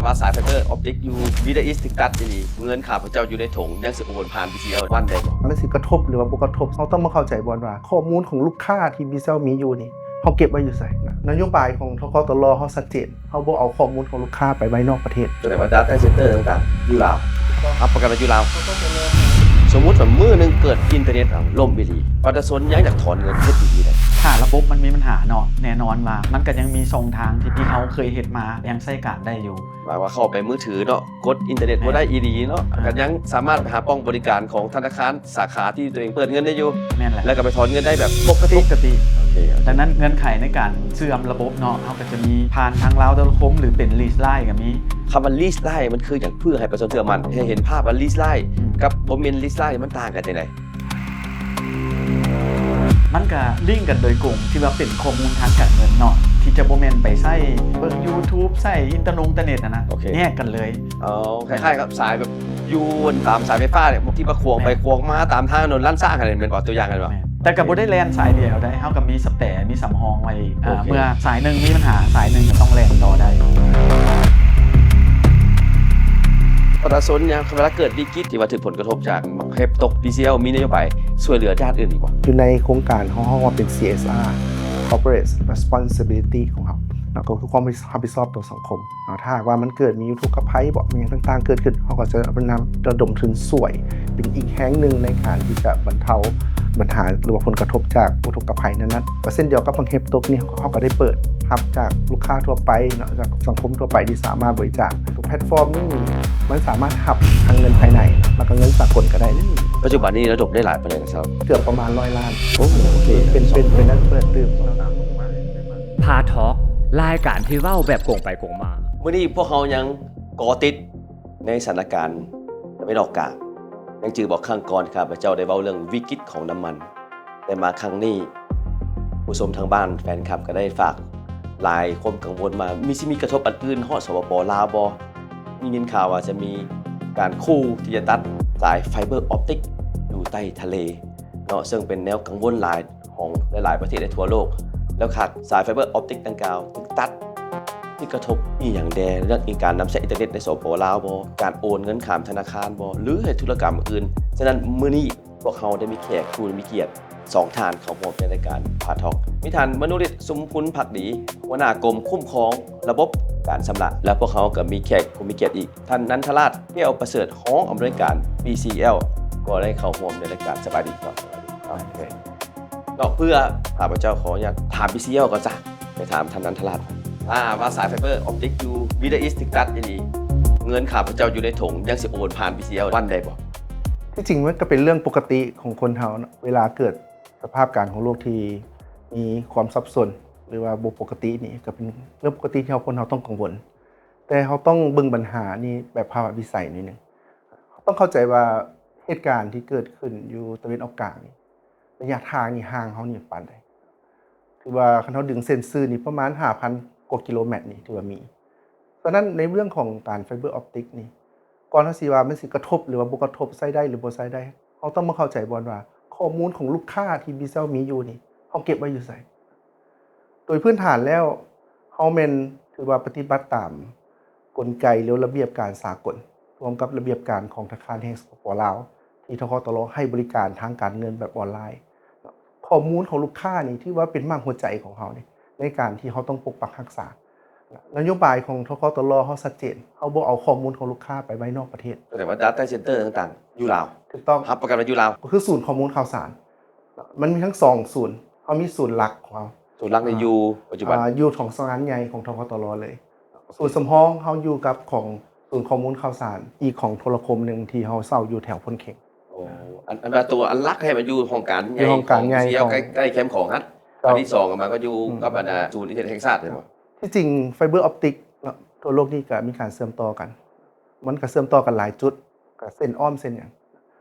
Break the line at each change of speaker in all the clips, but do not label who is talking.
ว่าสายไฟเบอร์ออปติกอยู่มิดเดิลอีสต์ถึงตัดดีเงินข้าพเจ้าอยู่ในถุงยังสิโอนผ่าน BCL วันได้บ่
มันสิกระทบหรือว่าบ่กระทบเราต้องมาเข้าใจบ่ว่าข้อมูลของลูกค้าที่ BCL มีอยู่นี่เขาเก็บไว้อยู่ไสนโยบายของทกตลเขาชัดเจนเขาบ่เอาข้อมูลของลูกค้าไปไว้นอกประเทศ
แสดงว่า Data Center ต่างๆอยู่ลาวรับประกันว่าอยู่ลาวสมมุติว่ามื้อนึงเกิดอินเทอร์เน็ตล่มอีหลีประชาชนยังอยากถอนเงินเฮ็ดดีๆได้
ถ้าระบบมันมีปัญหาเนาะแน่นอนว่ามันก็ยังมีช่องทางที่เขาเคยเฮ็ดมายังใช้การได้อยู่
หมายว่าเข้าไปมือถือเนาะกดอินเทอร์เน็ตบ่ได้อีหลีเนาะก็ยังสามารถไปหาป้องบริการของธนาคารสาขาที่ตัวเองเปิดเงินได้อยู่
แม่นแหละ
แล้วก็ไปถอนเงินได้แบบปกติโอเค
ดังนั้นเงื่อนไขในการเชื่อมระบบเนาะเขาก็จะมีผ่านทางลาวโทรคมหรือเป็นลีสไลน์ก็มี
คำว่าลีสไลน์มันคืออย่างเพื่อให้ประชาชนเชื่อมั่นให้เห็นภาพว่าลีสไลน์กับบ่แม่นลีสไลน์มันต่างกันจังได๋
มันก็ลิงก์กันโดยกลุ่มที่ว่าเป็นข้อมูลทางการเงินเนาะที่จะบ่แม่นไปใช้เบิ่ง YouTube ใช้อินเทอร์เน็ตนะแยกกันเลย
คล้ายๆกับสายแบบยูนตามสายไฟฟ้าเนี่ยที่มาควงไปควงมาตามทางถนนลั่นซ่ากันเป็นตัวอย่างกันบ่
แต่ก็บ่ได้แล่นสายเดียวได้เฮาก็มีสแปร์มีสำรองไว้เมื่อสายนึงมีปัญหาสายนึงก็ต้องแล่นต่อได้
ประชาชนเนี่ยเวลาเกิดวิกฤตที่ว่าถึงผลกระทบจากเฮ็บตก BCL มีนโยบายช่วยเหลือญาติอื่นอีกบ่
อยู่ในโครงการของเขาว่าเป็น CSR Corporate Responsibility ของเขาก็คือความรับผิดชอบต่อสังคมถ้าว่ามันเกิดมีอุทกภัยบ่มีต่างๆเกิดขึ้นเขาก็จะนำระดมทุนช่วยเป็นอีกแห่งหนึ่งในการที่จะบรรเทาปัญหาหรือว่าผลกระทบจากอุทกภัยนั้นๆก็เช่นเดียวกับบังเฮบตกนี่เขาก็ได้เปิดรับจากลูกค้าทั่วไปจากสังคมทั่วไปที่สามารถบริจาคตัวแพลตฟอร์มนี้มันสามารถรับทางเงินภายในแล้วก็เงินสากลก็ได้
ปัจจุบันนี้ระดมได้หลายประเด็นครับ
เกือบประมาณ100 ล้าน
โอเค
เป็นนักเปิดตื่น
พาทอล์กรายการที่เว้าแบบโกงไปโกงมา
มื้อนี้พวกเขายังเกาะติดในสถานการณ์ตะวันออกกลางยังจือบอกข้างก่อนครับพระเจ้าได้เว้าเรื่องวิกฤตของน้ำมันแต่มาครั้งนี้ผู้ชมทางบ้านแฟนคลับก็ได้ฝากหลายความกังวลมามีกระทบอันอื่นฮอดสปปลาวบ่มียินข่าวว่าจะมีการคู่ที่จะตัดสายไฟเบอร์ออปติกอยู่ใต้ทะเลเนาะซึ่งเป็นแนวกังวลหลายของหลายๆประเทศในทั่วโลกแล้วขาดสายไฟเบอร์ออปติกดังกล่าวถูกตัดที่กระทบอีหยังแดเรื่องการนำใช้อินเทอร์เน็ตในสปปลาวบ่การโอนเงินข้ามธนาคารบ่หรือธุรกรรมอื่นฉะนั้นมื้อนี้พวกเขาได้มีแขกผู้มีเกียรติ2ท่านเข้าร่วมในรายการพาทอล์กมีท่านมนุฤทธิ์สุมพุนภักดีหัวหน้ากรมคุ้มครองระบบการชำระและพวกเขาก็มีแขกผู้มีเกียรติอีกท่านนันทราชแก้วประเสริฐห้องอำนวยการ BCL ก็ได้เข้าร่วมในรายการสบายดีครับก็เพื่อข้าพเจ้าขออนุญาตถาม BCL ก่อนจ้ะไปถามท่านนันทราชว่าสายไฟเบอร์ออปติกอยู่มิดเดิลอีสต์ถึงตัดดีเงินข้าพเจ้าอยู่ในถุงยังสิโอนผ่าน BCL วันได้บ่
ที่จริงมันก็เป็นเรื่องปกติของคนเฮาเวลาเกิดสภาพการของโลกที่มีความซับซ้อนหรือว่าบ่ปกตินี่ก็เป็นเรื่องปกติที่คนเฮาต้องกังวลแต่เฮาต้องเบิ่งปัญหานี้แบบภาวะวิสัยนิดนึงต้องเข้าใจว่าเหตุการณ์ที่เกิดขึ้นอยู่ตะวันออกกลางนี่ระยะทางนี่ห่างเฮานี่ปานใดถือว่าคันเฮาดึงเส้นซื่อนี่ประมาณ 5,000 กว่ากิโลเมตรนี่ถือว่ามีเพราะนั้นในเรื่องของการไฟเบอร์ออปติกนี่ก่อนที่สิว่ามันสิกระทบหรือว่าบ่กระทบใช้ได้หรือบ่ใช้ได้เฮาต้องมาเข้าใจบ่ว่าข้อมูลของลูกค้าที่ BCL มีอยู่นี่เฮาเก็บไว้อยู่ไสโดยพื้นฐานแล้วเฮาแม่นถือว่าปฏิบัติตามกลไกหรือระเบียบการสากลรวมกับระเบียบการของธนาคารแห่งสปปลาวที่ทกตลให้บริการทางการเงินแบบออนไลน์ข้อมูลของลูกค้านี่ที่ว่าเป็นม้ามหัวใจของเฮานี่ในการที่เฮาต้องปกปักรักษานโยบายของทกตลเฮาชัดเจนเฮาบ่เอาข้อมูลของลูกค้าไปไว้นอกประเทศ
แต่ว่า Data Center ต่างๆอยู่ลาว
ถูกต้อง
รับประกันว่าอยู่ลาว
ก็คือศูนย์ข้อมูลข่าวสารมันมีทั้ง2ศูนย์เฮามีศูนย์หลักของเฮา
ศูนย์หลักในอยู่ปัจจุบัน
อยู่ของสำนักงานใหญ่ของทกตลเลยศูนย์สำรองเฮาอยู่กับของศูนย์ข้อมูลข่าวสารอีกของโทรคมนึงที่เฮาเช่าอยู่แถวพนเข็ง
อันตัวอันลักให้มันอยู่ห้องการใหญ่ของใกล้แคมป์ของฮัทอันที่2มันก็อยู่กับบรรดาศูนย์อินเทอร์เน็ตแห่งชาติใช่บ่
ที่จริงไฟเบอร์ออปติกทั่วโลกนี่ก็มีการเชื่อมต่อกันมันก็เชื่อมต่อกันหลายจุดก็เส้นอ้อมเส้นหยัง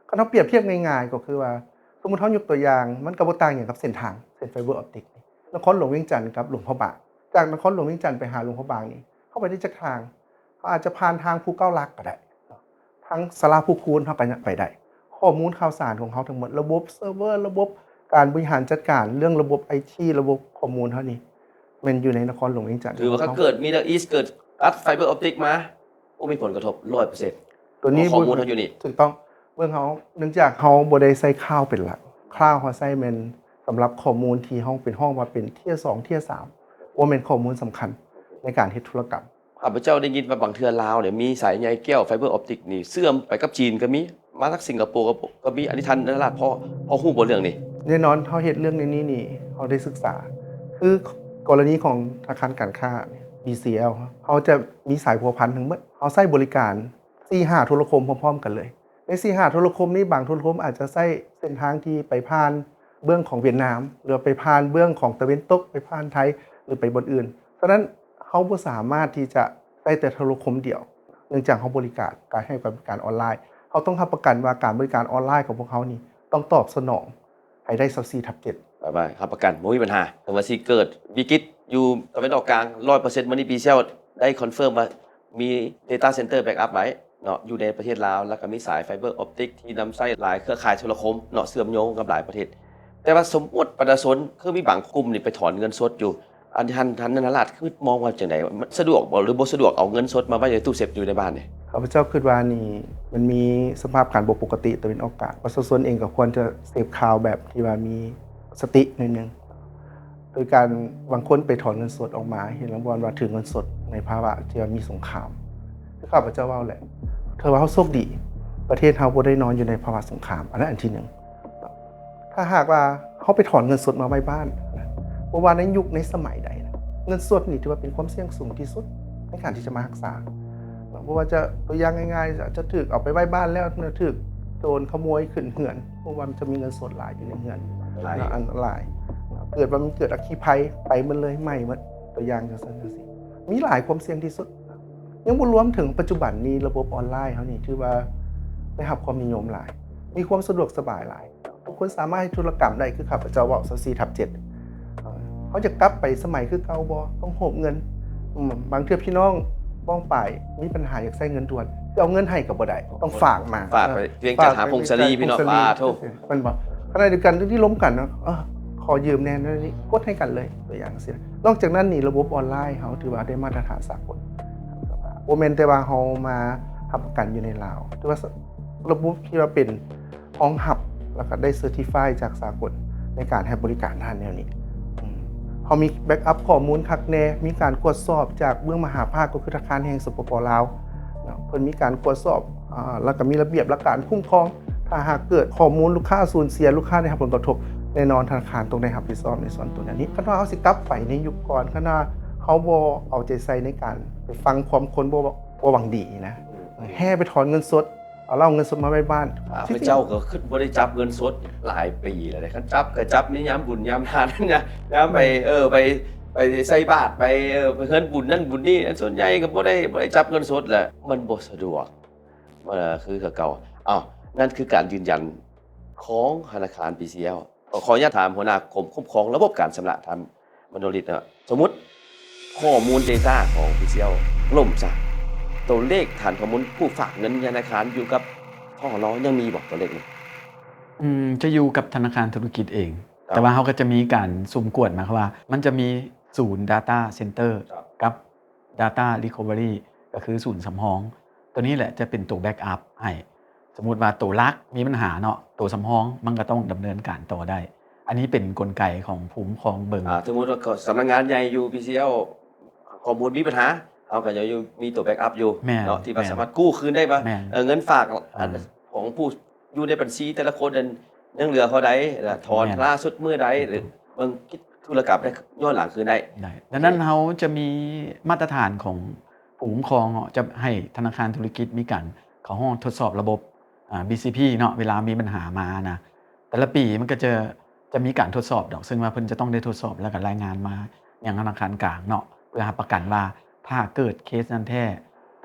คันเฮาเปรียบเทียบง่ายๆก็คือว่าสมมุติเฮายกตัวอย่างมันก็บ่ต่างหยังกับเส้นทางเส้นไฟเบอร์ออปติกนครหลวงเวียงจันทน์กับหลวงพ่อบางจากนครหลวงเวียงจันทน์ไปหาหลวงพ่อบางนี่เข้าไปได้จักทางเขาอาจจะผ่านทางภูเก้าลักก็ได้ทางศาลาภูคูนเฮาก็ไปได้ข้อมูลข่าวสารของเขาทั้งหมดระบบเซิร์ฟเวอร์ระบบการบริหารจัดการเรื่องระบบ IT ระบบข้อมูลเท่านี้มันอยู่ในนครหลวงเวียงจันทน์
ถือว่าเกิดมิดเดิลอีสต์เกิดตัดไฟเบอร์ออปติกมา มีผลกระทบ 100%
ตัวนี้
ข้อมูลเขาอยู่นี่
ถูกต้องเบื้องเขาเนื่องจากเขาบ่ได้ใส่ข้าวเป็นหลักข้าวเขาใส่เป็นสำหรับข้อมูลที่ห้องเป็นห้องว่าเป็นเทียร์2เทียร์3ว่าเป็นข้อมูลสำคัญในการเฮ็ดธุรกรรม
ข้าพเจ้าได้ยินว่าบางเทื่อลาวเนี่ยมีสายใยแก้วไฟเบอร์ออปติกนี่เสื่อมไปกับจีนก็มีมาจากสิงคโปร์ก็มีอันนี้ทันนราชพอฮู้บ่เรื่องนี้
แน่นอนเขาเฮ็ดเรื่องในนี้นี่เขาได้ศึกษา คือกรณีของธนาคารการค้า BCL เขาจะมีสายพัวพันทั้งหมดเขาใช้บริการ 4-5 โทรคมพร้อมๆกันเลยใน 4-5 โทรคมนี้บางโทรคมอาจจะใช้เส้นทางที่ไปผ่านเบื้องของเวียดนามหรือไปผ่านเบื้องของตะเวนตกไปผ่านไทยหรือไปบนอื่นเพราะฉะนั้นเขาบ่สามารถที่จะได้แต่โทรคมเดียวเนื่องจากเขาบริการการให้บริการออนไลน์เขาต้องรับประกันว่าการบริการออนไลน์ของพวกเขานี่ต้องตอบสนองให้ได้24/7
ไปครับประกันบ่มีปัญหาถึงว่าสิเกิดวิกฤตอยู่ตะวันออกกลาง 100% มันนี่ปีเซลได้คอนเฟิร์มว่ามี Data Center Backup ไว้เนาะอยู่ในประเทศลาวแล้วก็มีสายไฟเบอร์ออปติกที่นำใช้หลายเครือข่ายโทรคมเนาะเชื่อมโยงกับหลายประเทศ แต่ว่าสมมุติประชาชนคือมีบางกลุ่มนี่ไปถอนเงินสดอยู่อันท่านนราชคือมองว่าจังได๋มันสะดวกบ่หรือบ่สะดวกเอาเงินสดมาไว้ในตู้เซฟอยู่ในบ้านนี่
ข้าพเจ้าคิดว่านี่มันมีสภาพการบ่ปกติตะเวนออกกลางประชาชนเองก็ควรจะเสพข่าวแบบที่ว่ามีสติหน่อยนึงโดยการบางคนไปถอนเงินสดออกมาเห็นแล้วว่าถือเงินสดในภาวะที่ว่ามีสงครามคือข้าพเจ้าว่าแหละเธอว่าเขาโชคดีประเทศเฮาบ่ได้นอนอยู่ในภาวะสงครามอันนั้นอันที่1ถ้าหากว่าเขาไปถอนเงินสดมาไว้บ้านบ่ว่าในยุคในสมัยใดนะเงินสดนี่ถือว่าเป็นความเสี่ยงสูงที่สุดในการที่จะมารักษาเพราะว่าจะตัวอย่างง่ายๆจะถูกเอาไปไว้บ้านแล้วถูกโจรขโมยขึ้นเหือนเพราะว่ามันจะมีเงินสดหลายอยู่ในเหือนอันตรายเกิดว่ามันเกิดอัคคีภัยไปมันเลยไหม้หมดตัวอย่างจังซั่นจังซี่มีหลายความเสี่ยงที่สุดยังบ่รวมถึงปัจจุบันนี้ระบบออนไลน์เฮานี่ถือว่าได้รับความนิยมหลายมีความสะดวกสบายหลายทุกคนสามารถให้ธุรกรรมได้คือข้าพเจ้าเว้า24/7เขาจะกลับไปสมัยคือเก่าบ่ต้องโหบเงินบางเทื่อพี่น้องบ้องไปมีปัญหาอยากใช้เงินด่วนเอาเงินให้ก็บ่ได้ต้องฝากมา
ฝากไปเพียงแต่หาพงศรีพี่น้องว่าโทษ
มันบ่ขณะเดียวกันที่ล้มกันเนาะขอยืมแน่นนี่กดให้กันเลยตัวอย่างสินอกจากนั้นนี่ระบบออนไลน์เฮาถือว่าได้มาตรฐานสากลบ่แม่นแต่ว่าเฮามารับประกันอยู่ในลาวถือว่าระบบที่ว่าเป็นห้องหับแล้วก็ได้เซอร์ติฟายจากสากลในการให้บริการด้านแนวนี้เฮามีแบ็กอัพข้อมูลคักแน่มีการตรวจสอบจากเบื้องมหาภาคก็คือธนาคารแห่งสปป.ลาวเพิ่นมีการตรวจสอบแล้วก็มีระเบียบและการคุ้มครองถ้าหากเกิดข้อมูลลูกค้าสูญเสียลูกค้าได้รับผลกระทบแน่นอนธนาคารต้องได้รับผิดชอบในส่วนตัวนี้คันว่าเฮาสิกลับไปในยุคก่อนคันว่าเฮาบ่เอาใจใส่ในการไปฟังความคนบ่หวังดีนะแห่ไปถอนเงินสดเอาเงินสดมาไว้บ้าน
พระเจ้าก็ขึ้นบ่ได้จับเงินสดหลายปีแล้วคันจับก็จับนี่ยามบุญยามทานนะยามไปใส่บาตรไปไปเฮือนบุญนั่นบุญนี่ส่วนใหญ่ก็บ่ได้จับเงินสดแหละมันบ่สะดวกคือเก่านั่นคือการยืนยันของธนาคาร BCL ขออนุญาตถามหัวหน้ากรมคุ้มครองระบบการชำระทางมโนริตนะสมมุติข้อมูล Data ของ BCL ล่มซะตัวเลขฐานข้อมูลผู้ฝากเงินธนาคารอยู่กับพ่อเรายังมีบอกตัวเลขนี่
จะอยู่กับธนาคารธุรกิจเอง แต่ว่าเขาก็จะมีการสุ่มกวดหมายความว่ามันจะมีศูนย์ Data Center กับ Data Recovery ก็คือศูนย์สำรองตัวนี้แหละจะเป็นตัวแบ็กอัพให้สมมุติว่าตัวลักมีปัญหาเนาะตัวสำรองมันก็ต้องดำเนินการต่อได้ อันนี้เป็นกลไกของภูมิของเบิง
สมมุติว่าสำนักงานใหญ่อยู่ BCL ข้อมูลมีปัญหาเขาก็จะมีตัวแบ็กอัพอยู่เนาะที่สามารถกู้คืนได้ป่ะเงินฝากของผู้อยู่ในบัญชีแต่ละคนยังเหลือเขาได้ถอนล่าสุดเมื่อใดหรือบางคิดธุรกรรมได้ย้อนหลังคืนได้
ดังนั้นเขาจะมีมาตรฐานของผู้คุ้มครองจะให้ธนาคารธุรกิจมีการเข้าห้องทดสอบระบบ BCP เนาะเวลามีปัญหามานะแต่ละปีมันก็จะมีการทดสอบดอกซึ่งว่าเพิ่นจะต้องได้ทดสอบแล้วก็รายงานมาอย่างธนาคารกลางเนาะเพื่อประกันว่าถ้าเกิดเคสนั้นแท้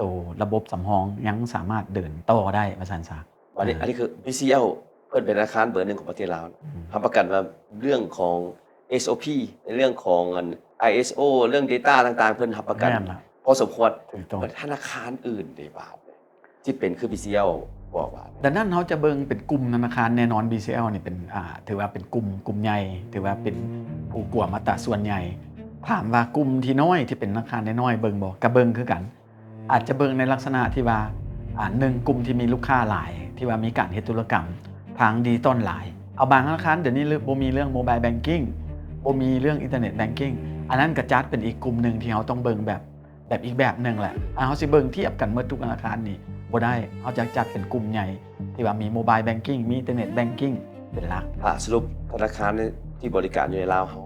ตัวระบบสำรองยังสามารถเดินต่อได้ว่าซั่นซะ
อันนี้คือ BCL เพิ่นเป็นธนาคารเบอร์1ของประเทศลาวรับประกันว่าเรื่องของ SOP ในเรื่องของ ISO เรื่อง Data ต่างๆเพิ่นรับประกันพอสมควรธนาคารอื่นได้บาทที่เป็นคือ BCL บอกว่า
ดังนั้นเขาจะเบิ่งเป็นกลุ่มธนาคารแน่นอน BCL นี่เป็นถือว่าเป็นกลุ่มใหญ่ถือว่าเป็นผู้กลัวมาตราส่วนใหญ่ถามว่ากลุ่มที่น้อยที่เป็นธนาคารน้อยเบิ่งบ่ก็เบิ่งคือกัน อาจจะเบิ่งในลักษณะที่ว่าหนึ่งกลุ่มที่มีลูกค้าหลายที่ว่ามีการเฮ็ดธุรกรรมทางดิจิตอลหลายเอาบางธนาคารเดี๋ยวนี้บ่มีเรื่องโมบายแบงกิ้งบ่มีเรื่องอินเทอร์เน็ตแบงกิ้งอันนั้นก็จัดเป็นอีกกลุ่มหนึ่งที่เราต้องเบิ่งแบบอีกแบบหนึ่งแหละเขาสิเบิ่งเทียบกันเมื่อทุกธนาคารนี่บ่ได้เขาจะจัดเป็นกลุ่มใหญ่ที่ว่ามีโมบายแบงกิ้งมีอินเทอร์เน็ตแบงกิ้งเป็นหลัก
สรุปธนาคารที่บริการอยู่ในลาวเฮา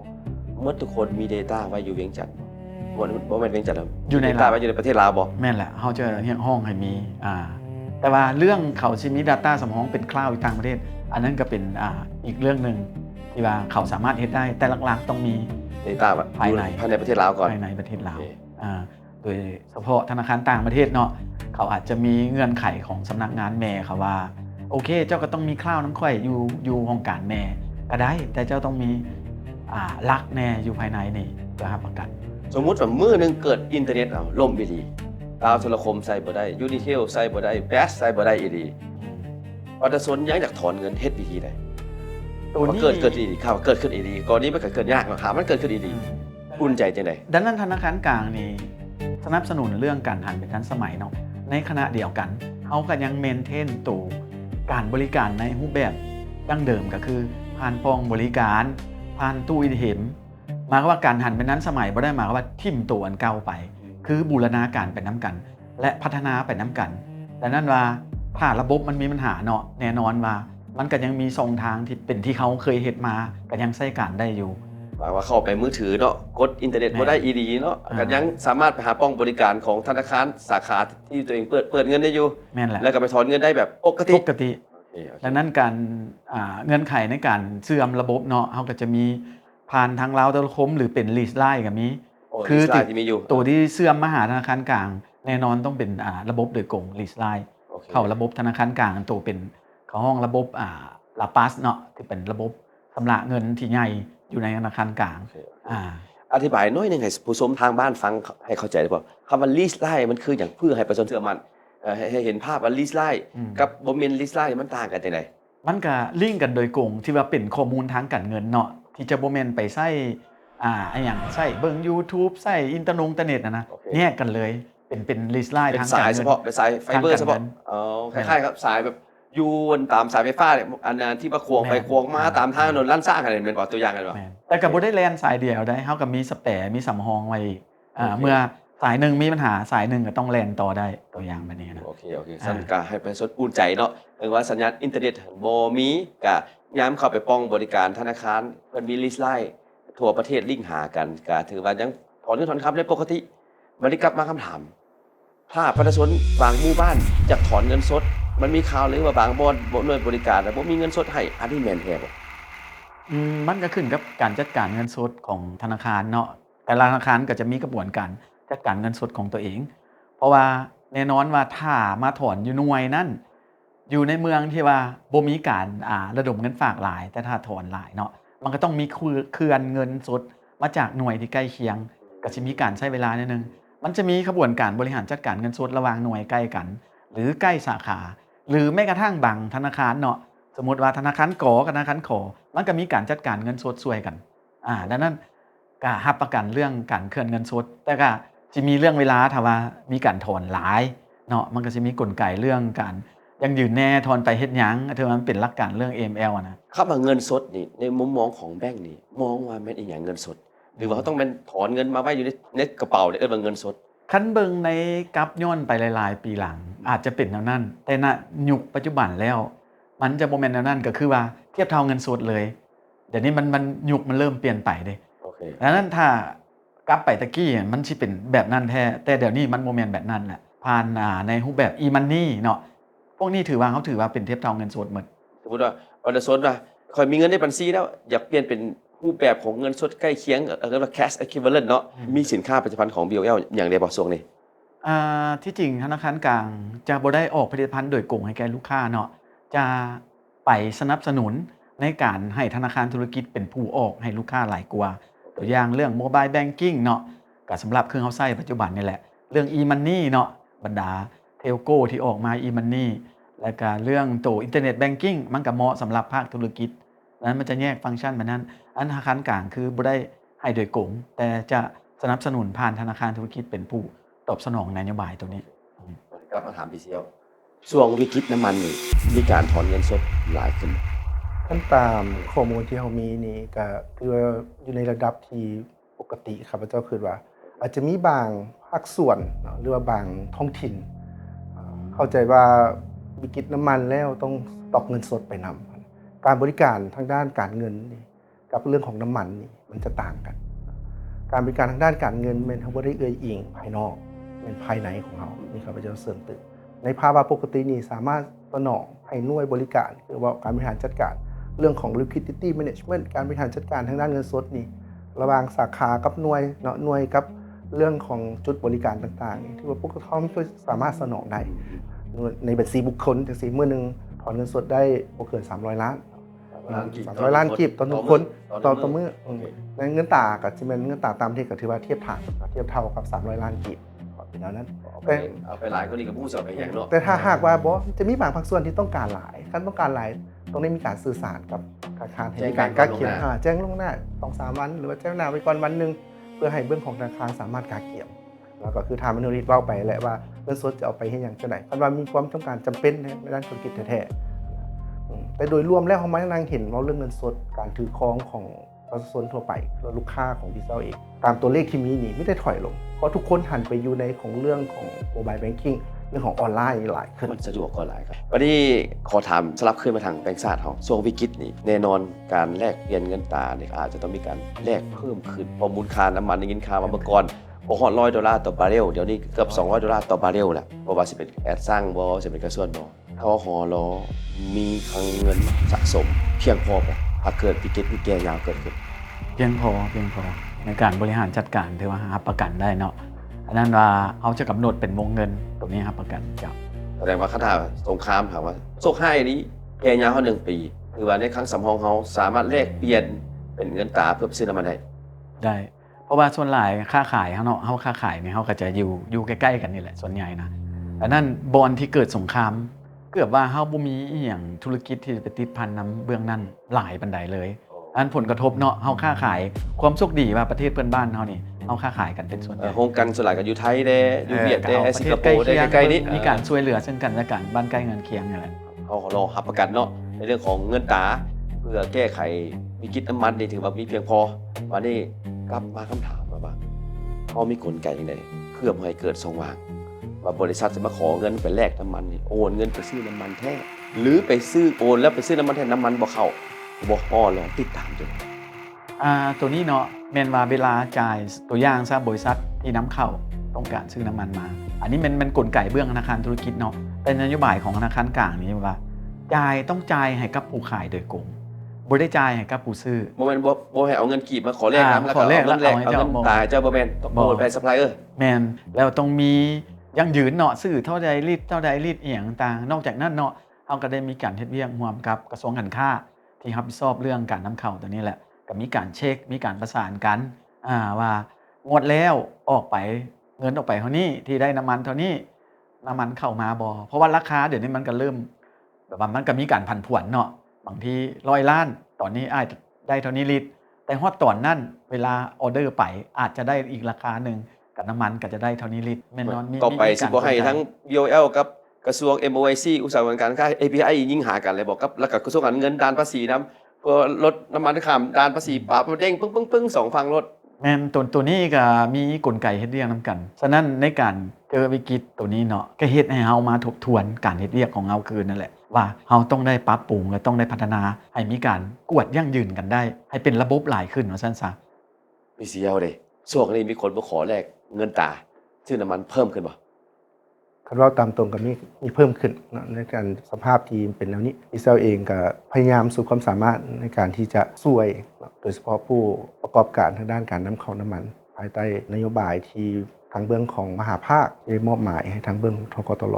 เมื่อทุกคนมี Data ไว้อยู่เวียงจันทน์บ่แม่นเวียงจันทน์ครับ
อยู่ใน
Data
ลาว
ไว้อยู่ในประเทศลาวบ่
แม่นแหละเขาจะเรียกห้องให้มีแต่ว่าเรื่องเขาสิมี Data สำรองเป็นคลาวด์อยู่ต่างประเทศอันนั้นก็เป็นอีกเรื่องหนึ่งที่ว่าเขาสามารถเฮ็ดได้แต่หลักๆต้องมี
Data ว่า
ภายใน
ภายในประเทศลาวก่อน
ภายในประเทศลาว
โอเค
โดยเฉพาะธนาคารต่างประเทศเนาะเขาอาจจะมีเงื่อนไขของสำนักงานแม่เขาว่าโอเคเจ้าก็ต้องมีคลาวด์น้ำข่อยอยู่ห้องการแม่ก็ได้แต่เจ้าต้องมีลักแน่อยู่ภายในนี่เพื่อรับประกัน
สมมุติว่ามื้อหนึงเกิดอินเทอร์เน็ตล่มอีหลีดาวโทรคมใส่บ่ได้ Unitel ใส่บ่ได้ Best ใส่บ่ได้อีหลีประชาชนยังอยากถอนเงินเฮ็ดวิธีใด
ตัวนี้
เกิดอีหลีข่าวเกิดขึ้นอีหลีก่อนนี้มันก็เกิดยากหามันเกิดขึ้นอีหลีอุ่นใจจังได๋
ดังนั้นธนาคารกลางนี่สนับสนุนเรื่องการหันไปทันสมัยเนาะในขณะเดียวกันเขาก็ยังเมนเทนตัวการบริการในรูปแบบดั้งเดิมก็คือผ่านปองบริการผ่านตู้ATMหมายความว่าการหันไปนั้นสมัยบ่ได้หมายความว่าทิ่มตัวอันเก่าไป คือบูรณาการไปน้ำกัน และพัฒนาไปน้ำกันดังนั้นว่าถ้าระบบมันมีปัญหาเนาะแน่นอนว่ามันก็ยังมีช่องทางที่เป็นที่เขาเคยเฮ็ดมาก็ยังใช้การได้อยู่
ว่าเข้าไปมือถือเนาะกดอินเทอร์เน็ตบ่ได้อีหลีเนาะก็ยังสามารถไปหาป้องบริการของธนาคารสาขาที่ตัวเองเปิดเงินได้อยู่
แม่นแหละ
แล้วก็ไปถอนเงินได้แบบปกติ
ปกติ ดังนั้นการเงื่อนไขในการเสื่อมระบบเนาะเขาก็จะมีผ่านทางลาวโทรคมหรือเป็นลีสไลน์ก็มี
คือที่มีอยู่
ตัวที่เสื่อมมาหาธนาคารกลางแน่นอนต้องเป็นระบบโดยกงลีสไลน์เข้าระบบธนาคารกลางตัวเป็นเขาห้องระบบลาปัสเนาะที่เป็นระบบชำระเงินที่ใหญ่อยู่ในธนาคารกลาง
อธิบายหน่อยหนึงให้ผู้ชมทางบ้านฟังให้เข้าใจได้บ่คำว่าลีสไลน์มันคืออย่างเพื่อให้ประชาชนเชื่อมั่นให้เห็นภาพว่าลีสไลน์กับบ่แม่นลีสไลน์มันต่างกันจังได๋
มันก็ลิงก์กันโดยกงที่ว่าเป็นข้อมูลทางการเงินเนาะที่จะบ่แม่นไปใช้อย่างใช้เบิ่ง YouTube ใช้อินเทอร์เน็ตนะแยกกันเลยเป็นลีสไลน์
เป็น
ทาง
สา
การ
ย
เงิ
เฉ
น
พาะเป็นสายไฟเบอร์เฉพาะคล้ายๆครับสายแบบอยู่ตามสายไฟฟ้าเนี่ยอันนั้นที่ว่าควงไปควงมาตามทางถนนลั่นซ่ากันเป็นบ่ตัวอย่างกันบ่
แม่นแต่ก็บ่ได้แล่นสายเดียวได้เฮาก็มีสแปร์มีสำรองไว้อีกเมื่อสายหนึ่งมีปัญหาสายหนึ่งก็ต้องแล่นต่อได้ตัวอย่างแบบนี้นะ
โอเคซั่นก็ให้ประชาชนอุ่นใจเนาะถึงว่าสัญญาณอินเทอร์เน็ตบ่มีก็ยามเข้าไปป้องบริการธนาคารเพิ่นมีลิสต์ไลน์ทั่วประเทศลิงก์หากันก็ถือว่ายังถอนเงินถอนคำได้ปกติบัดนี้กลับมาคำถามถ้าประชาชนบางหมู่บ้านอยากถอนเงินสดมันมีข่าวเลยว่าบางบ่อนหน่วยบริการบ่มีเงินสดให้อันนี้แม่นแท้บ่
มันก็ขึ้นกับการจัดการเงินสดของธนาคารเนาะแต่ละธนาคารก็จะมีกระบวนการจัดการเงินสดของตัวเองเพราะว่าแน่นอนว่าถ้ามาถอนอยู่หน่วยนั้นอยู่ในเมืองที่ว่าบ่มีการระดมเงินฝากหลายแต่ถ้าถอนหลายเนาะมันก็ต้องมีเคลื่อนเงินสดมาจากหน่วยที่ใกล้เคียงก็สิมีการใช้เวลานิดนึงมันจะมีกระบวนการบริหารจัดการเงินสดระหว่างหน่วยใกล้กันหรือใกล้สาขาหรือแม้กระทั่งบางธนาคารเนาะสมมุติว่าธนาคารกกับธนาคารขมันก็มีการจัดการเงินสดช่วยกันดังนั้นก็รับประกันเรื่องการเคลื่อนเงินสดแต่ก็สิมีเรื่องเวลาถ้าว่ามีการถอนหลายเนาะมันก็สิมีกลไกเรื่องการยังยืนแน่ถอนไปเฮ็ดหยังถือว่ามันเป็นหลักการเรื่อง AML นะ
คำว่าเงินสดนี่ในมุมมองของแบงก์นี่มองว่าแม่นอีหยังเงินสดหรือว่าเขาต้องเป็นถอนเงินมาไว้อยู่ในกระเป๋าเนี่ยว่าเงินสด
คันเบิ่งในกราฟย้อนไปหลายๆปีหลังอาจจะเป็นแนวนั้นแต่ณยุคปัจจุบันแล้วมันจะบ่แม่นแนวนั้นก็คือว่าเทียบเท่าเงินสดเลยเดี๋ยวนี้มันยุคมันเริ่มเปลี่ยนไปเด้
โอเค
ดังนั้นถ้ากลับไปตะกี้มันสิเป็นแบบนั้นแท้แต่เดี๋ยวนี้มันบ่แม่นแบบนั้นแหละผ่านในรูปแบบ e-money เนาะพวกนี้ถือว่าเป็นเทียบเท่าเงินสดหมด
สมมุติว่าประชาชนว่าค่อยมีเงินในบัญชีแล้วอยากเปลี่ยนเป็นรูปแบบของเงินสดใกล้เคียงเรียกว่า cash equivalent เนาะมีสินค้าผลิตภัณฑ์ของ BOL อย่างใดบ่ช่วงนี้
ที่จริงธนาคารกลางจะบ่ได้ออกผลิตภัณฑ์โดยตรงให้แก่ลูกค้าเนาะจะไปสนับสนุนในการให้ธนาคารธุรกิจเป็นผู้ออกให้ลูกค้าหลายกว่าตัวอย่างเรื่อง Mobile Banking เนาะก็สำหรับเครื่องเฮาใช้ปัจจุบันนี่แหละเรื่อง e-money เนาะบรรดาเทลโกที่ออกมา e-money แล้วก็เรื่องตัว Internet Banking มันก็เหมาะสำหรับภาคธุรกิจนั้นมันจะแยกฟังก์ชันแบบนั้นธนาคารกลางคือบ่ได้ให้โดยตรงแต่จะสนับสนุนผ่านธนาคารธุรกิจเป็นผู้ตอบสนองนโยบายตัวนี้
ลับมาถามพี่เซียวช่วงวิกฤตน้ำมันนี่มีการถอนเงินสดหลายขึ้น
ขั้นตามข้อมูลที่เรามีนี่ก็คือว่าอยู่ในระดับที่ปกติครับพระเจ้าคือว่า อาจจะมีบางภาคส่วนเนาะหรือว่าบางท้องถิ่นเข้าใจว่าวิกฤตน้ำมันแล้วต้องสต็อกเงินสดไปนำการบริการทางด้านการเงินนี่กับเรื่องของน้ำมันนี่มันจะต่างกัน การบริการทางด้านการเงินเป็นทั้งบริเอื้ออิงภายนอกเป็นภายในของเรานี่ครับพระเจ้าเสริมตึกในภาวะปกตินี่สามารถสนองให้หน่วยบริการหรือว่าการบริหารจัดการเรื่องของ liquidity management การบริหารจัดการทางด้านเงินสดนี่ระหว่างสาขากับหน่วยเนาะหน่วยกับเรื่องของจุดบริการต่างๆนี่ที่ว่าปกติก็สามารถสนองได้ในบัญชีบุคคลจังซี่มื้อนึงถอนเงินสดได้บ่เกิน300 ล้าน300 ล้านกีบต่อ1คนต่อมื้อในเงินตราก็สิแม่นเงินตราตามประเทศก็ถือว่าเทียบเท่ากับ300 ล้านกีบเป็นแล้วนั้น
เอาไปหลายก็นี่กับผู้สอบไปอย่างเนาะ
แต่ถ้าหากว่าบ่จะมีบางภาคส่วนที่ต้องการหลายคันต้องการหลายต้องได้มีการสื่อสารกับธนาคารให้มีการกาเขียนแจ้งล่วงหน้า 2-3 วันหรือว่าแจ้งหน้าไว้ก่อนวันนึงเพื่อให้เบื้องของธนาคารสามารถกาเกี่ยมแล้วก็คือทางมนุษย์เว้าไปแหละว่าเงินสดจะเอาไปให้หยังจังได๋คันว่ามีความต้องการจำเป็นในด้านธุรกิจแท้ๆแต่โดยรวมแล้วเฮามานั่งเห็นว่าเรื่องเงินสดการถือครองของประชาชนทั่วไปและลูกค้าของดิจิทัลเองตามตัวเลขที่มีนี่ไม่ได้ถอยลงเพราะทุกคนหันไปอยู่ในของเรื่องของโมบายแบงกิ้งเรื่องของออนไลน์หลายขึ้น
มันสะดวกกว่าหลายครับวันนี้ขอถามสลับขึ้นมาทางแบงก์ชาติเฮาช่วงวิกฤตนี่แน่นอนการแลกเปลี่ยนเงินตราเนี่ยอาจจะต้องมีการแลกเพิ่มขึ้นเพราะมูลค่าน้ำมันได้ยินข่าวมาเมื่อก่อนบ่ฮอด$100ต่อบาร์เรลเดี๋ยวนี้เกือบ$200ต่อบาร์เรลแล้วบ่ว่าสิเป็นแอดสร้างบ่สิเป็นกระส่วนบ่ทหลมีคลังเงินสะสมเพียงพอบ่ถ้าเกิดวิกฤตวิกฤตยาวเกิดขึ้น
เพียงพอในการบริหารจัดการถือว่ารับประกันได้เนาะอันนั้นว่าเขาจะกำหนดเป็นวงเงินตรงนี้รับประกันจับ
แสดงว่าถ้าสงครามถามว่าโชคให้นี้แก่ยาวเฮา1ปีคือว่าในครั้งสำรองเฮาสามารถแลกเปลี่ยนเป็นเงินตราเพื่อซื้อน้ำมัน
ได้เพราะว่าส่วนหลายค้าขายเฮาเนาะเฮาค้าขายเนี่ยเฮาก็จะอยู่ใกล้ๆกันนี่แหละส่วนใหญ่นะอันนั้นบอนที่เกิดสงครามเกือบว่าเฮาบ่มีอีหยังธุรกิจที่ไปติดพันนำเบื้องนั้นหลายปานใดเลยอันผลกระทบเนาะเฮาค้าขายความโชคดีว่าประเทศเพื่อนบ้านเฮานี่เฮาค้าขายกันเป็นส่วนใหญ่
โฮงกันส่วนหลายก็อยู่ไทยเด้อยู่เวียดเด้สิงคโปร์เด้ใกล้ๆนี้
มีการช่วยเหลือซึ่งกันและกันบ้านใกล้เงินเคียงนี่แหละ
เฮาลองรับประกันเนาะในเรื่องของเงินตราเพื่อแก้ไขวิกฤตน้ำมันนี่ถือว่ามีเพียงพอวันนี้กลับมาคำถามว่าเฮามีกลไกจังได๋เพื่อบ่ให้เกิดช่องว่างว่าบริษัทจะมาขอเงินไปแลกน้ำมันนี่โอนเงินไปซื้อน้ำมันแท้หรือไปซื้อโอนแล้วไปซื้อน้ำมันแท้น้ำมันบ่เข้าบ่พอลองติดตามดู
ตัวนี้เนาะแม่นว่าเวลาจ่ายตัวอย่างซะบริษัทที่นำเข้าต้องการซื้อน้ำมันมาอันนี้มันกลไกเบื้องธนาคารธุรกิจเนาะเป็นนโยบายของธนาคารกลางนี่ว่าต้องจ่ายให้กับผู้ขายโดยตรงบ่ได้จ่ายให้กับผู้ซื้อ
บ่แม่นบ่ให้เอาเงินกีบมาขอแลกน้ำแล้วก็เอาเงินตายเจ้าบ่แม่นต้องโอนไปซัพพลายเออร์
แม่นแล้วต้องมียั่งยืนเนาะซื้อเท่าใดลิตรอีหยังต่างนอกจากนั้นเนาะเฮาก็ได้มีการเฮ็ดเวียกร่วมกับกระทรวงการค้าที่รับผิดชอบเรื่องการนำเข้าตัวนี้แหละก็มีการเช็คมีการประสานกันว่างวดแล้วออกไปเงินออกไปเท่านี้ที่ได้น้ำมันเท่านี้น้ำมันเข้ามาบ่เพราะว่าราคาเดี๋ยวนี้มันก็เริ่มแบบว่ามันก็มีการผันผวนเนาะบางที100 ล้านตอนนี้อาจได้เท่านี้ลิตรแต่ฮอดตอนนั้นเวลาออเดอร์ไปอาจจะได้อีกราคานึงกับน้ำมันก็จะได้เท่านี้ลิตรแม่นมี
ต่อไปสิบ่ให้ทั้ง BOL กับกระทรวง MOIC อุตสาหกรรมการค้า API ยิ่งหากันเลยบอกกับแล้วก็กระทรวงการเงินด้านภาษีนำเพื่อลดน้ำมันข้ามด้านภาษีปรับเด้งปึ้ง2ฝั่งลด
แม่นตัวนี้ก็มีกลไกเฮ็ดเรียกนํกันฉะนั้นในการเจอวิกฤตตัวนี้เนาะก็เฮ็ดให้เฮามาทบทวนการเฮ็ดเรียกของเฮาคืนนั่นแหละว่าเฮาต้องได้ปรับปรุงและต้องได้พัฒนาให้มีการกวดยั่งยืนกันได้ให้เป็นระบบหลายขึ้นว่าซั่นซะ
มีเสียวเด้ช่วงนี้มีคนมาขอแลกเงินตราซื้อน้ำมันเพิ่มขึ้นบ่
คันว่าตามตรงก็มีเพิ่มขึ้นในการสภาพที่เป็นแล้วนี้อิสราเอลเองก็พยายามสุดความสามารถในการที่จะช่วยโดยเฉพาะผู้ประกอบการทางด้านการนำเข้าน้ำมันภายใต้นโยบายที่ทางเบื้องของมหาภาคได้มอบหมายให้ทางเบื้องทกตล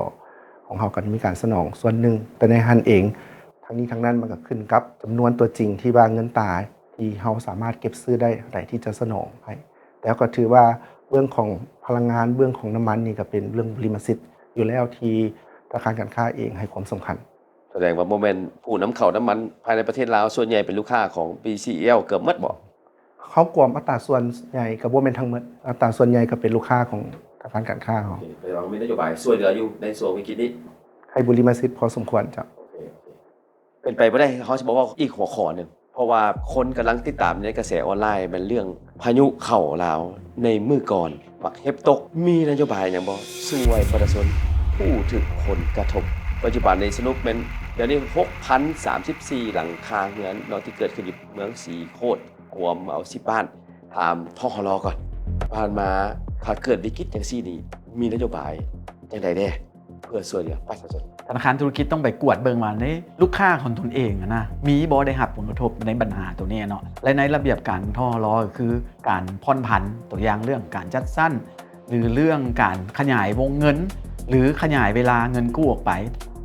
ของเฮาก็มีการสนองส่วนหนึ่งแต่ในหันเองทั้งนี้ทั้งนั้นมันก็ขึ้นกับจำนวนตัวจริงที่ว่าเงินตราที่เฮาสามารถเก็บซื้อได้แต่ที่จะสนองให้แล้วก็ถือว่าเรื่องของพลังงานเรื่องของน้ำมันนี่ก็เป็นเรื่องลิขสิทธิ์อยู่แล้วที่ธนาคารการค้าเองให้ความสำคัญ
แสดงว่าโมเมนต์ผู้นำเข้าน้ำมันภายในประเทศลาวส่วนใหญ่เป็นลูกค้าของ BCL เกือบหมดบ่
เขากลุ่มอัตราส่วนใหญ่ก็บ่แม่นทั้งหมดอัตราส่วนใหญ่ก็เป็นลูกค้าของ ธนาคารการค้าเขา
ไปเรามีนโยบายช่วยเหลืออยู่ในส่วนวิกฤตนี้
ให้บุริมาสิทธิ์พอสมควรเจ้า
เป็นไปไม่ได้เขาจะบอกว่าอีกหัวข้อหนึ่งเพราะว่าคนกำลังติดตามในกระแสออนไลน์มันเรื่องพายุเข้าลาวในมือก่อนบักเฮบตกมีนโยบายอย่างบ่ช่วยประชาชนผู้ถูกผลกระทบปัจจุบันในสรุปเป็นเดี๋ยวนี้ 6,034 หลังคาเรือนเนาะที่เกิดขึ้นอยู่เมืองสีโคตรรวมเอา10บ้านถามทหรก่อนผ่านมาถ้าเกิดวิกฤตจังซี่นี้มีนโยบายจังใดแน่เพื่อช่วยเหลือประชาชน
ธนาคารธุรกิจต้องไปกวดเบิงว่าในลูกค้าของตนเองนะมีบ่ได้รับผลกระทบในปัญหาตัวนี้เนาะและในระเบียบการทรก็คือการผ่อนผันตัวอย่างเรื่องการจัดสั้นหรือเรื่องการขยายวงเงิน หรือขยายเวลาเงินกู้ออกไป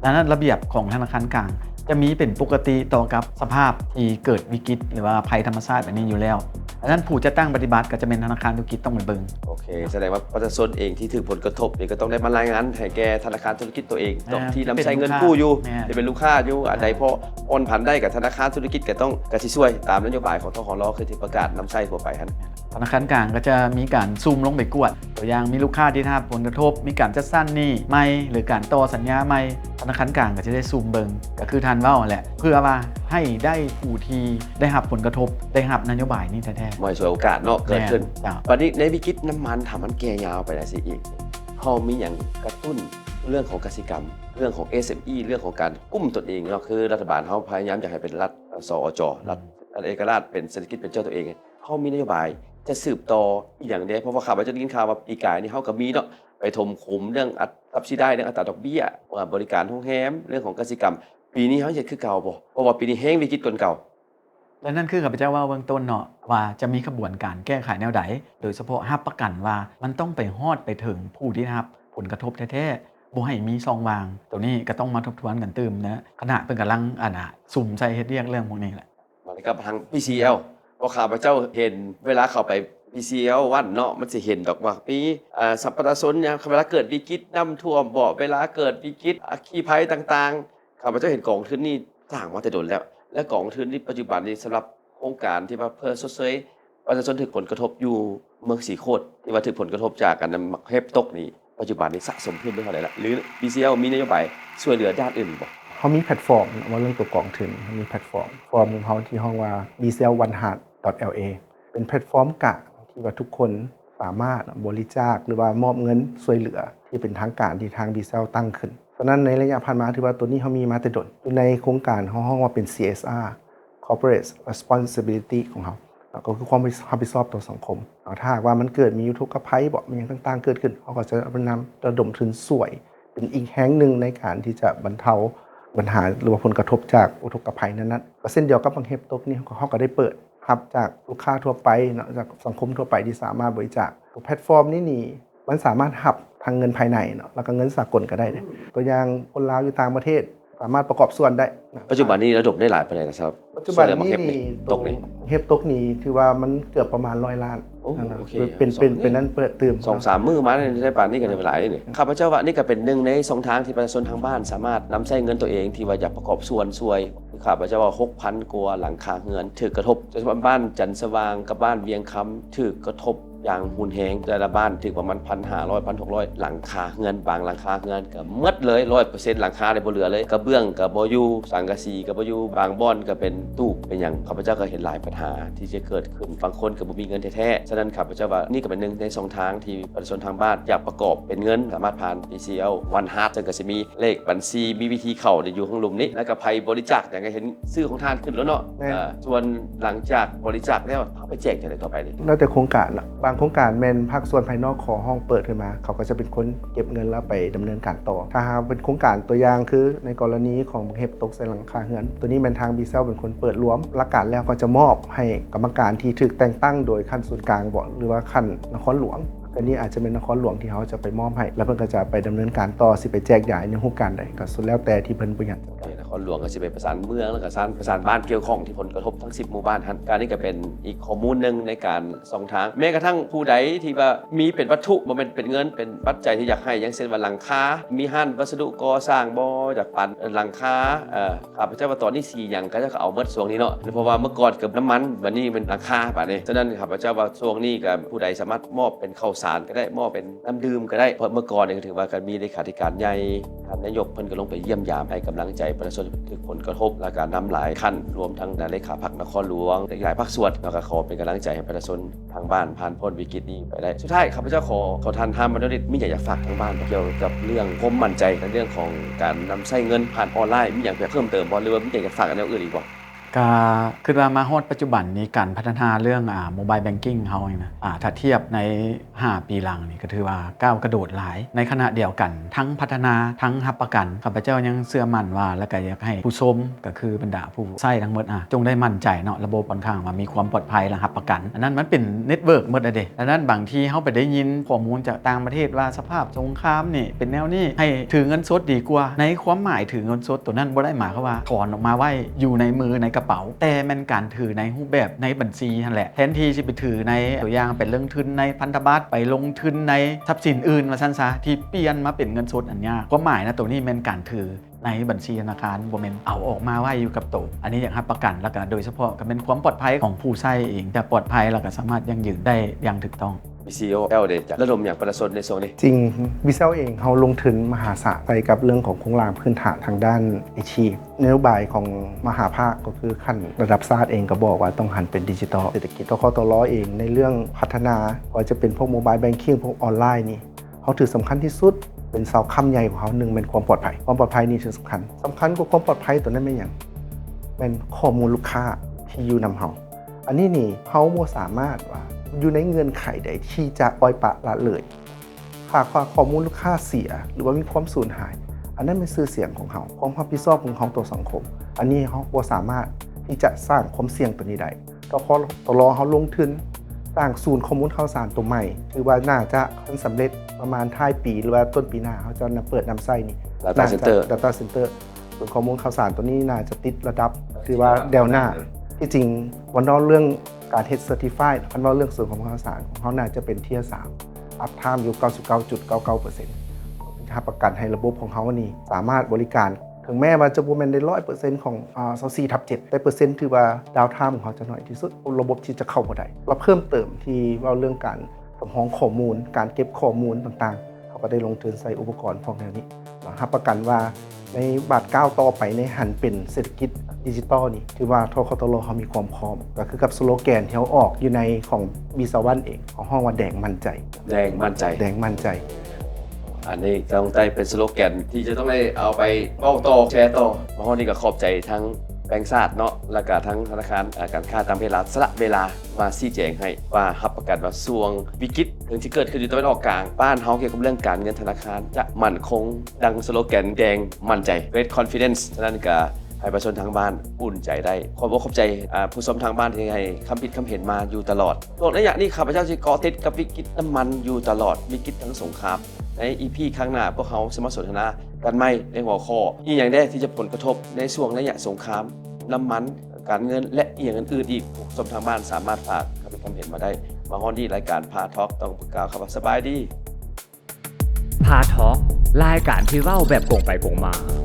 ดังนั้นระเบียบของธนาคารกลางจะมีเป็นปกติต่อกับสภาพที่เกิดวิกฤตหรือว่าภัยธรรมชาติแบบนี้อยู่แล้วดังนั้นผู้จะตั้งปฏิบัติก็จะเป็นธนาคารธุรกิจต้องไปเบิง
โอเคแสดงว่าประชาชนเองที่ถือผลกระทบนี่ก็ต้องได้มารายงานให้แก่ธนาคารธุรกิจตัวเองที่นำใช้เงินกู้อยู่ที่เป็นลูกค้าอยู่อันใดพอโอนผันได้กับธนาคารธุรกิจก็ต้องกระชิช่วยตามนโยบายของทหรคือที่ประกาศนำใช้ทั่วไปฮั่น
ธนาคารกลางก็จะมีการซูมลงไปกวดตัวอย่างมีลูกค้าที่ได้รับผลกระทบมีการจัดสั้นหนี้ไม่หรือการต่อสัญญาไม่ธนาคารกลางก็จะได้ซูมเบิงก็คือทันว่าแหละเพื่อว่าให้ได้ผู้ที่ได้รับผลกระทบได้รับนโยบายนี้แท้ๆ
มอยสวยโอกาสเนาะเกิดขึ้น
จ้ะ
วันนี้ในวิกฤตน้ำมันถามมันแก่ยาวไปได้สิอีกเขามีอย่างกระตุ้นเรื่องของกสิกรรม เรื่องของ SME เรื่องของการกุ้มตนเองเนาะคือรัฐบาลเขาพยายามจะให้เป็นรัฐสอจรัฐเอกราชเป็นเศรษฐกิจเป็นเจ้าตัวเองเขามีนโยบายจะสืบต่ออีกอย่างเดียวเพราะว่าข่าวว่าจะได้ยินข่าวว่าปีกายนี่เขาก็มีเนาะไปถมขุมเรื่องอัตราได้เรื่องอัตราดอกเบี้ยว่าบริการโรงแรมเรื่องของกสิกรรม ปีนี้เขาจะคือเก่าบ่เพราะว่าปีนี้แห้งวิกฤตกว่าเก่า
และนั่นคือข้าพเจ้าว่าเบื้องต้นเนาะว่าจะมีขบวนการแก้ไขแนวใดโดยเฉพาะห้ามประกันว่ามันต้องไปฮอดไปถึงผู้ที่ได้รับผลกระทบแท้ๆบ่ให้มีซองวางตัวนี้ก็ต้องมาทบทวนกันตื่มนะขณะเป็นกำลังสุ่มใจเฮ็ดเรียกเรื่องพวกนี้แหละ
มากับทาง PCL เพราะข้าพเจ้าเห็นเวลาเข้าไป PCL วันเนาะมันจะเห็นดอกว่าปีสัมปทานชนเนี่ยเวลาเกิดวิกฤตน้ำท่วมบ่เวลาเกิดวิกฤตอัคคีภัยต่างๆข้าพเจ้าเห็นกองทุนนี่สร้างมาแต่โดนแล้วและกองทุนนี้ปัจจุบันนี้สำหรับโครงการที่ว่าเพื่อชดเชยประชาชนถูกผลกระทบอยู่เมืองสีโคตรที่ว่าถูกผลกระทบจากการนำเฮปตกนี่ปัจจุบันนี้สะสมขึ้นเท่าไหร่ละหรือ PCL มีนโยบายช่วยเหลือด้านอื่นบ่
เขามีแพลตฟอร์มว่าเรื่องตัวกองทุนเขามีแพลตฟอร์มของเขาที่ห้องว่า bcl1heart.la เป็นแพลตฟอร์มกะที่ว่าทุกคนสามารถบริจาคหรือว่ามอบเงินช่วยเหลือที่เป็นทางการที่ทาง bcl ตั้งขึ้นฉะนั้นในระยะผ่านมาถือว่าตัวนี้เขามีมาแต่ดนอยู่ในโครงการห้องว่าเป็น CSR Corporate Responsibility ของเขาก็คือความรับผิดชอบต่อสังคมถ้าหากว่ามันเกิดมีอุทกภัยบ่มีอย่างต่างๆเกิดขึ้นเขาก็จะนำระดมทุนช่วยเป็นอีกแห่งหนึ่งในการที่จะบรรเทาปัญหาหรือว่าผลกระทบจากอุทกภัยนั้นๆก็เส้นเดียวกับบางเฮปตกนี่เขาก็ได้เปิดรับจากลูกค้าทั่วไปเนาะจากสังคมทั่วไปที่สามารถบริจาคแพลตฟอร์มนี่มันสามารถหับทางเงินภายในเนาะแล้วก็เงินสากลก็ได้เนี่ยตัวอย่างคนลาวอยู่ต่างประเทศสามารถประกอบส่วนได้นะ
ปัจจุบันนี้ระดมได้หลายปานใดนะครับ
ปัจจุบันนี้
เฮปนี่ตกนี่
เฮปตกนี่ถือว่ามันเกือบประมาณ100 ล้าน
โอ้
นะ
โอเค
เป็นนั้นเปิดตื่ม
2-3 มื้อมาได้ป่านนี้ก็ได้หลายนี่ข้าพเจ้าว่านี่ก็เป็นหนึ่งใน2ทางที่ประชาชนทางบ้านสามารถนำใช้เงินตัวเองที่ว่าอยากประกอบส่วนช่วยข้าพเจ้าว่า 6,000 กว่าหลังคาเรือนถูกกระทบโดยเฉพาะบ้านจันทร์สว่างกับบ้านเวียงคำถูกกระทบอย่างหุนแหงแต่ละบ้านถึงประมาณ 1,500 1,600 หลังคาเรือนบางหลังคาเรือนก็หมดเลย 100% หลังคาได้บ่เหลือเลยกระเบื้องก็บ่อยู่สังกะสีก็บ่อยู่บางบ่อนก็เป็นตู้เป็นหยังข้าพเจ้าก็เห็นหลายปัญหาที่จะเกิดขึ้นบางคนก็บ่มีเงินแท้ๆฉะนั้นข้าพเจ้าว่านี่ก็เป็นหนึ่งใน2ทางที่ประชาชนทางบ้านอยากประกอบเป็นเงินสามารถผ่าน PCL One Heart ซึ่งก็สิมีเลขบัญชีมีวิธีเข้าอยู่ข้างหลุมนี้แล้วก็ภัยบริจาคอย่างเห็นชื่อของท่านขึ้นแล้วเนาะส่วนหลังจากบริจาคแล้วเอาไปแจกจังได๋ต่อไปนี่
แล้วแต่โครงการละบางโครงการแม่นภาคส่วนภายนอกขอห้องเปิดขึ้นมาเขาก็จะเป็นคนเก็บเงินแล้วไปดำเนินการต่อถ้าหากเป็นโครงการตัวอย่างคือในกรณีของเฮปตกใส่หลังคาเรือนตัวนี้เป็นทางบีเซลเป็นคนเปิดรวมหลักการแล้วก็จะมอบให้กรรมการที่ถูกแต่งตั้งโดยขั้นส่วนกลางบ่หรือว่าขั้นนครหลวงอันนี้อาจจะเป็นนครหลวงที่เขาจะไปมอบให้แล้วเพิ่นก็จะไปดำเนินการต่อสิไปแจกจ่ายในโครงการใดก็สุดแล้วแต่ที่เพิ่นบ่อยาก
นคร รหลวงก็จะไปประสานเมืองแล้วก็ประสานบ้านเกี่ยวข้องที่ผลกระทบทั้ง10หมู่บ้านหันการนี้ก็เป็นอีกข้อมูลหนึ่งในการส่องทางแม้กระทั่งผู้ใดที่ว่ามีเป็นวัตถุบ่แม่นเป็นเงินเป็นปัจจัยที่อยากให้อย่างเช่นว่าหลังคามีห้านวัสดุก่อสร้างบ่อยากปั่นหลังคาข้าพเจ้าว่าตอนนี้4อย่างก็จะเอาเบิดช่วงนี้เนาะเพราะว่าเมื่อก่อนเกือบน้ำมันบัดนี้เป็นหลังคาป่ะนี่ฉะนั้นข้าพเจ้าว่าช่วงนี้ก็ผู้ใดสามารถมอบเป็นข้าวสารก็ได้มอบเป็นน้ำดื่มก็ได้เพราะเมื่อก่อนเนี่ยก็ถือว่าการมีเลขาธิการใหญ่ท่านนายกเพิ่นก็ลงไปเยี่ยมยามให้กำลังใจประชาชนที่ผลกระทบและการนำหลายขั้นรวมทั้งเลขาพรรคนครหลวงหลายภาคส่วนแล้วก็ขอเป็นกำลังใจให้ประชาชนทางบ้านผ่านพ้นวิกฤตนี้ไปได้สุดท้ายข้าพเจ้าขอท่านห้ามมาด้วยมิอยากจะฝากทางบ้านเกี่ยวกับเรื่องความมั่นใจในเรื่องของการนำใช้เงินผ่านออนไลน์มีอย่างเพิ่มเติมบ่หรือว่ามีอยากจะฝากอันอื่นอีกบ่
ก็คือว่ามาฮอดปัจจุบันนี้การพัฒนาเรื่องโมบายแบงกิ้งเฮานี่นะถ้าเทียบใน5ปีหลังนี่ก็ถือว่าก้าวกระโดดหลายในขณะเดียวกันทั้งพัฒนาทั้งรับประกันข้าพเจ้ายังเชื่อมั่นว่าและก็อยากให้ผู้ชมก็คือบรรดาผู้ใช้ทั้งหมดจงได้มั่นใจเนาะระบบค่อนข้างว่ามีความปลอดภัยและรับประกันอันนั้นมันเป็นเน็ตเวิร์กหมดอะเด้ดังนั้นบางทีเฮาไปได้ยินข้อมูลจากต่างประเทศว่าสภาพสงครามนี่เป็นแนวนี้ให้ถือเงินสดดีกว่าในความหมายถือเงินสดตัวนั้นบ่ได้หมายความว่าถอนออกมาไว้อยู่ในมือในกระเป๋าแต่มันการถือในรูปแบบในบัญชีนั่นแหละแทนที่จะไปถือในตัวอย่างเป็นลงทุนในพันธบัตรไปลงทุนในทรัพย์สินอื่นมาซั่นซะที่เปลี่ยนมาเป็นเงินสดอันเนี้ยความหมายนะตัวนี้เป็นการถือในบัญชีธนาคารบ่แม่นเอาออกมาไว้อยู่กับตัวอันนี้อยากรับประกันแล้วก็โดยเฉพาะก็เป็นความปลอดภัยของผู้ใช้เองจะปลอดภัยแล้วก็สามารถยั่งยืนได้อย่างถูกต้อง
BCOL เดจะระดมอย่างประชาชนในโซนนี้
จริงวิเซลเองเขาลงทุนมหาศาลไปกับเรื่องของโครงสร้างพื้นฐานทางด้านไอทีนโยบายของมหาภาคก็คือขั้นระดับชาติเองก็บอกว่าต้องหันเป็นดิจิทัลเศรษฐกิจกตลเองในเรื่องพัฒนาว่าจะเป็นพวกโมบายแบงกิ้งพวกออนไลน์นี่เขาถือสำคัญที่สุดเป็นเสาค้ำใหญ่ของเขาหนึ่งเป็นความปลอดภัยนี่ถือสำคัญกว่าความปลอดภัยตัวนั้นไม่อย่างเป็นข้อมูลลูกค้าที่อยู่นำเขาอันนี้นี่เขาบ่สามารถว่าอยู่ในเงื่อนไขใดที่จะปล่อยปละละเลยหากข้อมูลลูกค้าเสียหรือว่ามีความสูญหายอันนั้นเป็นชื่อเสียงของเขาความรับผิดชอบของเขาต่อสังคมอันนี้เขาบ่สามารถที่จะสร้างความเสี่ยงตัวนี้ได้ต้องรอเขาลงทุนสร้างศูนย์ข้อมูลข่าวสารตัวใหม่คือว่าน่าจะสำเร็จประมาณท้ายปีหรือว่าต้นปีหน้าเขาจะเปิดนำไส้นี่
Data Center
ศูนย์ข้อมูลข่าวสารตัวนี้น่าจะติดระดับคือว่าแนวหน้าที่จริงวันนั้นเรื่องการเฮ็ดเซอร์ติฟายคันว่าเรื่องส่วนของข่าวสารของเขาน่าจะเป็นเทียร์3อัพไทม์อยู่ 99.99% รับประกันให้ระบบของเขานี่สามารถบริการถึงแม้ว่าจะบ่แม่นได้ 100% ของ24/7แต่เปอร์เซ็นต์ที่ว่าดาวน์ไทม์ของเขาจะน้อยที่สุดระบบที่จะเข้าบ่ได้เราเพิ่มเติมที่ว่าเรื่องการสำรองข้อมูลการเก็บข้อมูลต่างๆเขาก็ได้ลงทุนใส่อุปกรณ์พวกนี้รับประกันว่าในบาทก้าวต่อไปในหันเป็นเศรษฐกิจดิจิตอลนี่ถือว่าทคตลเขามีความพร้อมก็คือกับสโลแกนที่เขาออกอยู่ในของบีซาวันเองของห้องว่าแดงมั่นใจ
แดงมั่นใจอันนี้ต้องได้เป็นสโลแกนที่จะต้องได้เอาไปเป้าต่อแชร์ต่อมาห้องนี้ก็ขอบใจทั้งแบงก์ชาติเนาะแล้วก็ทั้งธนาคารการค้าต่างประเทศสละเวลามาชี้แจงให้ว่ารับประกันว่าช่วงวิกฤตถึงที่เกิดขึ้นอยู่ตะวันออกกลางบ้านเฮาเกี่ยวกับเรื่องการเงินธนาคารจะมั่นคงดังสโลแกนแดงมั่นใจ Great Confidence ฉะนั้นก็ให้ประชาชนทางบ้านอุ่นใจได้ขอบใจผู้ชมทางบ้านที่ให้คำผิดคำเห็นมาอยู่ตลอดช่วงระยะนี้ข้าพเจ้าจะเกาะติดกับวิกฤตน้ำมันอยู่ตลอดวิกฤตทั้งสงครามใน EP ข้างหน้าพวกเขาสมาสนทนากันไม่ในหัวข้ออีกอย่างแรกที่จะผลกระทบในช่วงระยะสงครามน้ำมันการเงินและอีกอย่างอื่นๆอีกผู้ชมทางบ้านสามารถฝากคำผิดคำเห็นมาได้มาฮอนดี้รายการพาทอล์กต้องกล่าวคำว่าสบายดี
พาทอล์กรายการที่เล่าแบบโกงไปโกงมา